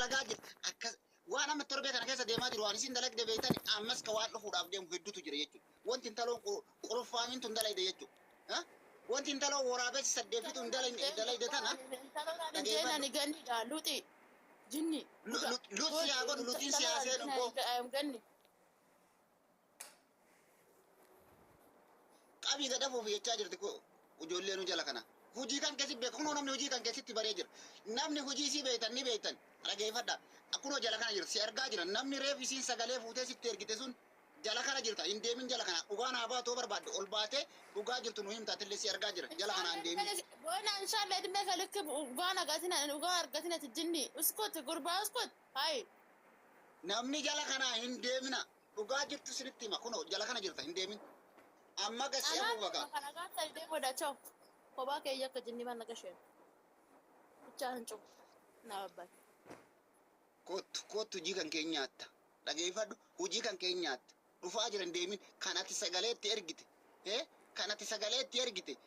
lagaajir akkas waan amma torbee kana keessa deemaa jiru waan isin dalagde beeytan ammas ka waan dhufuudhaaf deemu hedduutu jira jechuudha. Wanti intaloon qulfaamin tun dalayde jechuudha. Wanti intaloon waraabessi saddeefitu hin dalayde tana dhageeffadhu. Ganniidha luuxi jinni. Luuxi yaa godhu luuxiin siyaasee dhunkoo. Ganni. Qabii gadafuuf jechaa jirti ijoollee nu jala kana. Hujii kan keessi beeku kunoo namni hujii kan keessatti baree jira. Namni hujii si beeytan ni beeytan. Dhageeffadha. Kunoo jala kana jirti si argaa jira. Namni reef isiin sagalee fuutee sitti ergite sun jala kana jirta. Hin deemin jala kana. Dhugaa naa baatoo barbaadde ol baatee dhugaa jirtu nu himtaatillee si argaa jira. Jala kana hin deemin. Boona inshallah edme kalik dhugaa nagatina dhugaa argatina jinni. Uskut gurbaa uskut. Hai. Namni jala kana hin deemina. Dhugaa jirtu sinitti hima. Kunoo jala kana jirta hin deemin. Amma gasii abuubaka. Kana gaata deemu dachoo. Kophaa keeyya akka jinni mana gasheen. Bichaa hin cubu. Na babbaa. Kootu hojii kan keenyaatti. Dhageeffadhu hojii kan keenyaatti. Dhufaa jiran deemin kan ati sagaleetti ergite. Kan ati sagaleetti ergite.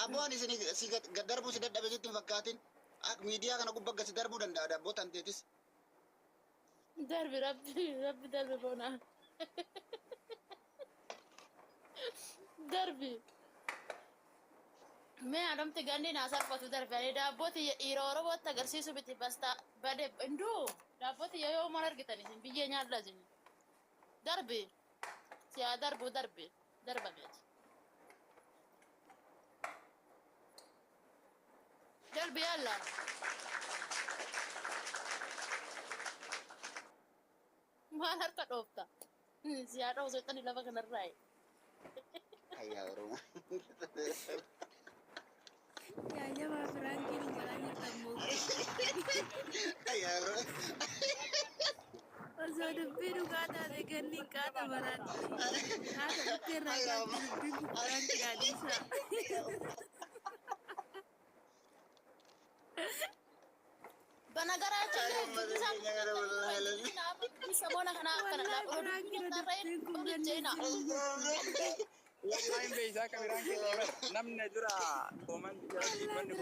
Abboon isin si darbuu si dadhabe sitti hin fakkaatin. Miidiyaa kana gubbaa gasi darbuu danda'a dabboo tanteetis. Darbi darbi boona. Darbi. Mee adamti ganni naa salphatu darbanii daabbooti dhiira Oromootti agarsiisu biti basta bade induu daabbooti yoo mana argitan isin biyyee nyaadha isin darbi siyaa darbu darba meeti darbi yalla maal harka dhoofta siyaa dhoofsettani lafa kanarraayi Ayyaa Oromoo. Ya jawab Franky ni jalannya temu. Ayyaa Oromoo. Osoo dubbiin kata deeggarni kata barate. Kata dubbiin ragaa dubbiin Franky gadisa. Banagaracha sabona kana Wallahi bisa kameraan kita ber. Namne dura komen jadi mana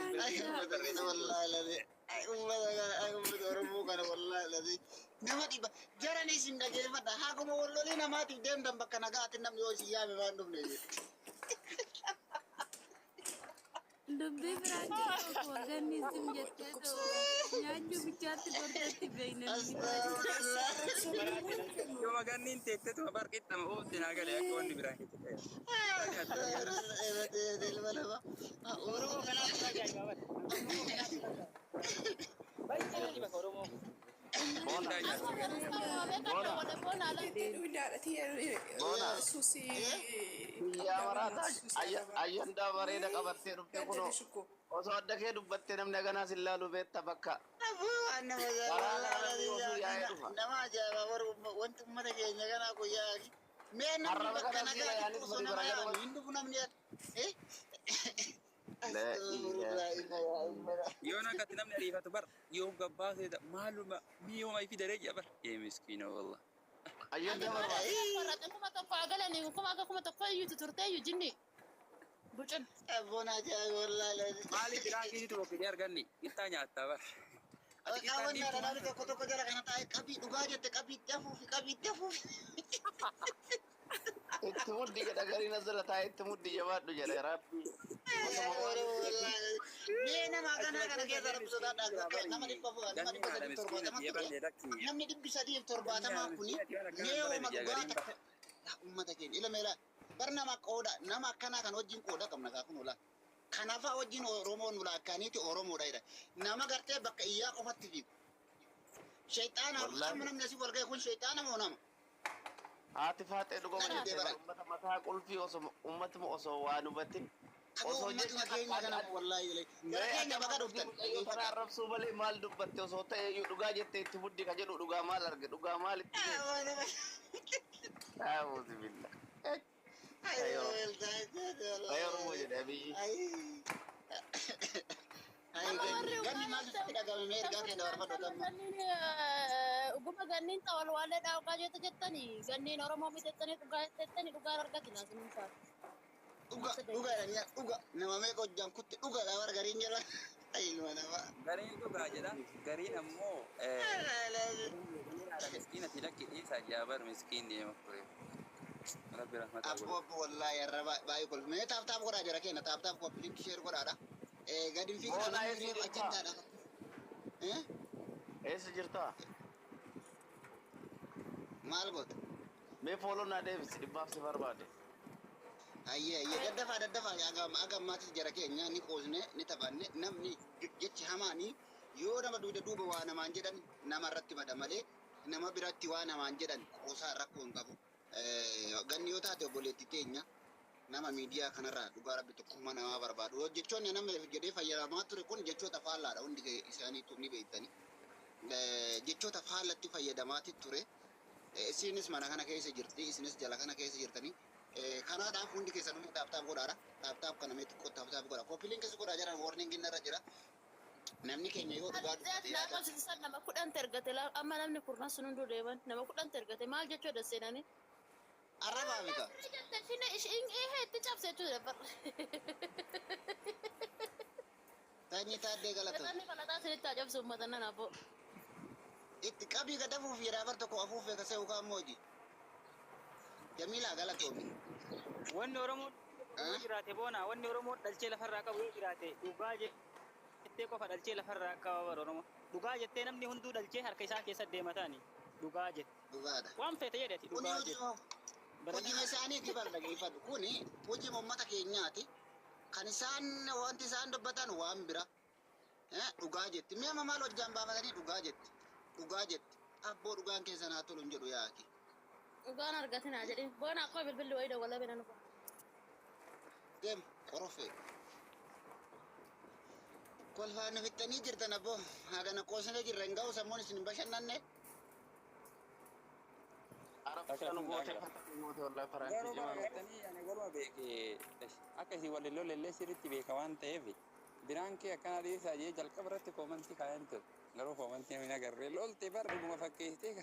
Oromoo kana wallahi lazi nama dhiba jarani isin dhageeffadha haakuma wallolee namaatiif deemtan bakka nagaatti namni yoo isin yaame waan dhufne Dubbii Franky tokko ganni sim jettee too nyaanyu bichaatti gordatti beeynani. Yo maganin tekte tu bar kita mau tenaga le aku ni birang kita. Oromoo kana Bonda ya. Susi Ya marata ayanda bareda qabatte dhufte kuno osoo adda kee dubbatte namni ganaa sillalu beetta bakka nama ajaa'iba wanti ummata keenya kanaa guyyaa mee namni bakka nagaatti osoo nama yaanu hin dhufu namni Yo nak kata namni arifa tu bar yo gabba seda maluma miyo mai fi daraja bar miskino wallah. ayanda marata kuma tokko agalani kuma tokko iyyuu turtee iyyuu jinni bucin abboon ajaa'iba wallahi Mali birang kisi tu bokki arganni kita nyata bar. qabannaadha namni tokko jara kana taa'e qabii dhugaa jette qabiitti hafuufi itti muddi jedha gariin asirra taa'e itti muddi jabaadhu jedha rabbi mee nama akkanaa kana keessa rabbi sodaadhaa nama dhibba namni 370 kuni mee ooma dhugaa takka ummata keenya ila meelaa bar nama qooda nama akkanaa kan wajjin qooda qabna kaa kun olaa kanaafaa wajjin Oromoo nula akkaaniiti Oromoodha jedha nama gartee bakka iyyaa qofatti fiigu shayxaanaaf amma namni asii wal ga'e kun shayxaana moo nama haati faatee dhuguma jettee ummata mataa qulfii osoo ummatuma osoo waan hubatin osoo ummatuma keenya kana wallahi gara keenya baga dhuftan kana arrabsuu malee maal dubbatte osoo ta'e dhugaa jettee itti muddi ka jedhu dhugaa maal arge dhugaa maal itti a'uuzu billah ayo Oromoo jedha biyyi ganni maal sitti dhagame mee ergaa kee dabarfadhu qabna uguma ganniin ta'ol waalee dhugaa jettanii ganniin Oromoo mitettanii dhugaa jettanii dhugaa argatina sinin faatu. dhuga nama meeqa hojjaan kutti dhuga dha wargariin jala ilma namaa. Gariin dhugaa jedha. Gariin ammoo haadha miskiinati lakki dhiisaa jaabar miskiin deema ture. Rabbi rahmata godhu. Abbo wallahi yarra baay'ee kolfu. Mee taaf godhaa jira kenna taaf koppiliin sheer godhaadha. Gadi fi kana namni reef ajandaadha. Eessa jirtaa? Maal goota? Mee fooloo naa deebisi dhibbaaf si barbaade. Ayyee daddafaa agammaatis jara keenya ni qoosne ni taphanne namni jechi hamaanii yoo nama duuba waa namaan jedhan nama irratti bada malee nama biratti waa namaan jedhan qoosaa rakkoo hin qabu. Ganni yoo taate obboleetti teenya nama miidiyaa kanarraa dhugaa rabbi tokkummaa namaa barbaadu. Jechoonni nama jedhee fayyadamaa ture kun jechoota faallaadha hundi isaaniitu ni beektani. Jechoota faallatti fayyadamaati ture. Isinis mana kana keessa jirti, isinis jala kana keessa jirtanii. Kanaadhaaf hundi keessan hundi taaf godhaadha. Taaf kana mee xiqqoo taaf godha. Koppiliin keessa godhaa jira, warning irra jira. Namni keenya yoo dhugaa dubbate Nama qabsiisan nama kudhan ergate amma namni kurnan sun hunduu deeman nama kudhan ergate maal jechuudha seenanii. arrabaa mika. Itti cabse jechuudha barra. Tanyii taaddee galata. Namni balataa sinitti ajabsu uummata nan abbo. Itti qabii gadafuuf jedhaa bar tokko afuufee kasee ukaan mooji. Jamilaa galatoomi. Wanni Oromoo jiraate boona wanni Oromoo dhalchee lafarraa qabu yoo jiraate dhugaa jettee qofa dhalchee lafarraa qaba bara Oromoo. Dhugaa jettee namni hunduu dhalchee harka isaa keessa deema taani. Dhugaa jette. Dhugaadha. Waan feete jedhati dhugaa jette. Hojii isaaniiti bar dhageeffadhu kuni hojii uummata keenyaati. Kan isaan wanti isaan dubbatan waan bira. Dhugaa jetti. Mi'a maal hojjaan baafatanii dhugaa jetti. Dhugaa jetti. Abboo dhugaan keessa naa tolu hin jedhu yaaki. Dhugaan argatinaa jedhee boona akkoo bilbilli wayii dawwala bina nufa. Dem qorofee. Kolfaa nu fixxanii jirtan abboo. Haagana qoosanii jirra hin ga'u sammuun isin hin bashannanne. Arabsaan goote wallahi Garuu faraansi baragatanii ani golma beekee akka isin waliin lolellee sirriitti beeka waan ta'eef biraan kee akkana dhiisaa jee jalqaba irratti koomantii kaayan ture. Garuu koomantii hin agarree lolte bar dhuguma fakkeessitee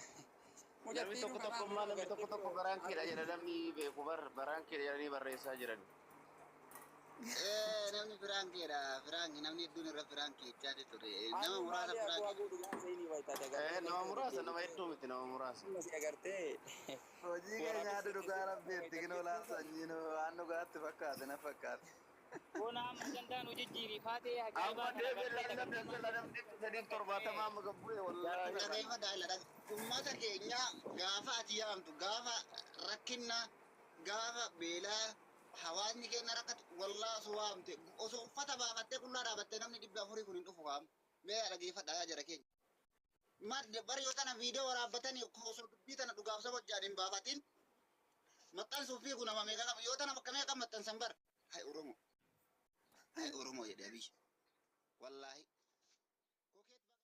namni tokko baraan keedha jedha namni beeku baraan keedha jedhanii barreessaa jiran. Namni firaankiidha. Firaanki namni hedduun irra firaanki jechaati ture. Nama muraasa firaanki. Nama muraasa nama hedduu miti nama muraasa. agartee Hojii keenya adda dhugaa rabbeetti ginoolaan sanyiin waan dhugaatti fakkaate na fakkaate. Boona amma danda'an hojii jijjiirii faatee Amma deebiin namni sadiin torbaatamaa amma gabbure wallahi. Dhageeffa daa'ila uummata keenya gaafa ati yaamtu gaafa rakkinna gaafa beelaa hawaasni keenya rakkatu wallaasu waamte osoo uffata baafattee qullaa dhaabattee namni 400 kun hin dhufu waam. Mee dhageeffadhaa jara keenya. Bari yoo tana viidiyoo waraabbatanii osoo dubbii tana dhugaaf saba hojjaan hin baafatin maxxansuuf fiigu nama meeqa qaba yoo tana bakka meeqa maxxansan bar. Hai Oromoo. Hai Oromoo jedhee biyya. Wallaahi.